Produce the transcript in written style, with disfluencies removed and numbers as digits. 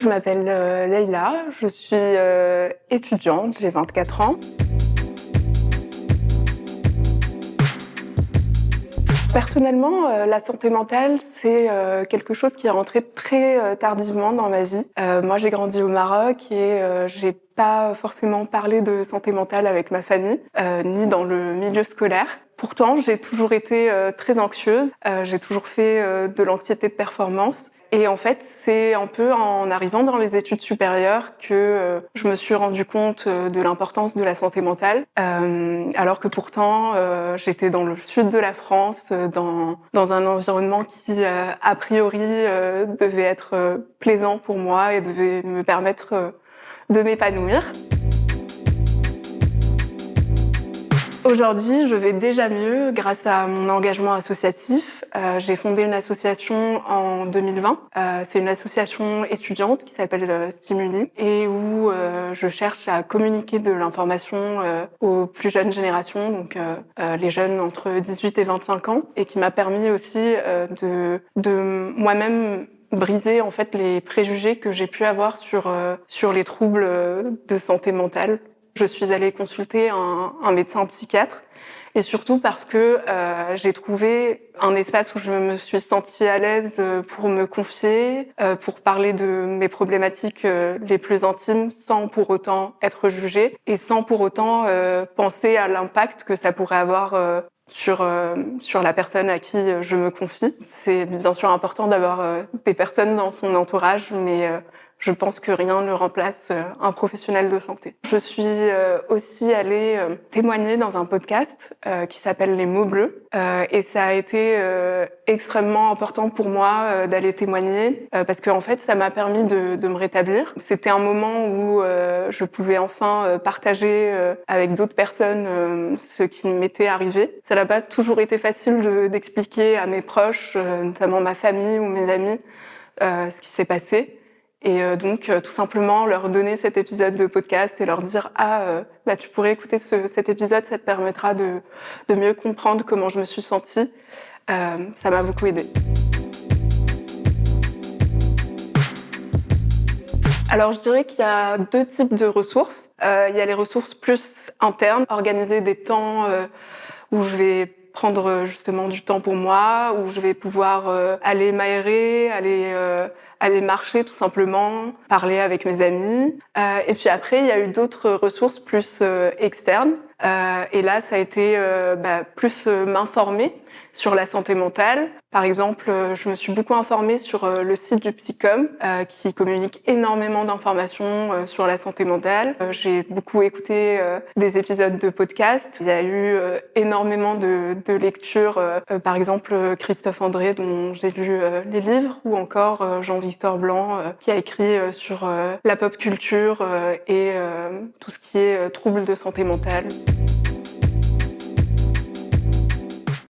Je m'appelle Leïla, je suis étudiante, j'ai 24 ans. Personnellement, la santé mentale, c'est quelque chose qui est rentré très tardivement dans ma vie. Moi, j'ai grandi au Maroc et j'ai pas forcément parlé de santé mentale avec ma famille, ni dans le milieu scolaire. Pourtant, j'ai toujours été très anxieuse, j'ai toujours fait de l'anxiété de performance. Et en fait, c'est un peu en arrivant dans les études supérieures que je me suis rendu compte de l'importance de la santé mentale, alors que pourtant, j'étais dans le sud de la France, dans un environnement qui, a priori, devait être plaisant pour moi et devait me permettre de m'épanouir. Aujourd'hui, je vais déjà mieux grâce à mon engagement associatif. J'ai fondé une association en 2020. C'est une association étudiante qui s'appelle Stimuli et où je cherche à communiquer de l'information aux plus jeunes générations, donc les jeunes entre 18 et 25 ans, et qui m'a permis aussi de moi-même briser en fait les préjugés que j'ai pu avoir sur les troubles de santé mentale. Je suis allée consulter un médecin psychiatre et surtout parce que j'ai trouvé un espace où je me suis sentie à l'aise pour me confier, pour parler de mes problématiques les plus intimes sans pour autant être jugée et sans pour autant penser à l'impact que ça pourrait avoir sur la personne à qui je me confie. C'est bien sûr important d'avoir des personnes dans son entourage, mais je pense que rien ne remplace un professionnel de santé. Je suis aussi allée témoigner dans un podcast qui s'appelle Les mots bleus et ça a été extrêmement important pour moi d'aller témoigner parce que en fait ça m'a permis de me rétablir. C'était un moment où je pouvais enfin partager avec d'autres personnes ce qui m'était arrivé. Ça n'a pas toujours été facile d'expliquer à mes proches, notamment ma famille ou mes amis, ce qui s'est passé. Et donc tout simplement leur donner cet épisode de podcast et leur dire tu pourrais écouter cet épisode, ça te permettra de mieux comprendre comment je me suis sentie. Ça m'a beaucoup aidée. Alors je dirais qu'il y a deux types de ressources. Il y a les ressources plus internes, organiser des temps où je vais prendre justement du temps pour moi, où je vais pouvoir aller m'aérer, aller marcher tout simplement, parler avec mes amis. Et puis après, il y a eu d'autres ressources plus externes. Et là, ça a été plus m'informer sur la santé mentale. Par exemple, je me suis beaucoup informée sur le site du Psycom, qui communique énormément d'informations sur la santé mentale. J'ai beaucoup écouté des épisodes de podcast. Il y a eu énormément de lectures, par exemple Christophe André, dont j'ai lu les livres, ou encore Jean-Victor Blanc, qui a écrit sur la pop culture et tout ce qui est troubles de santé mentale.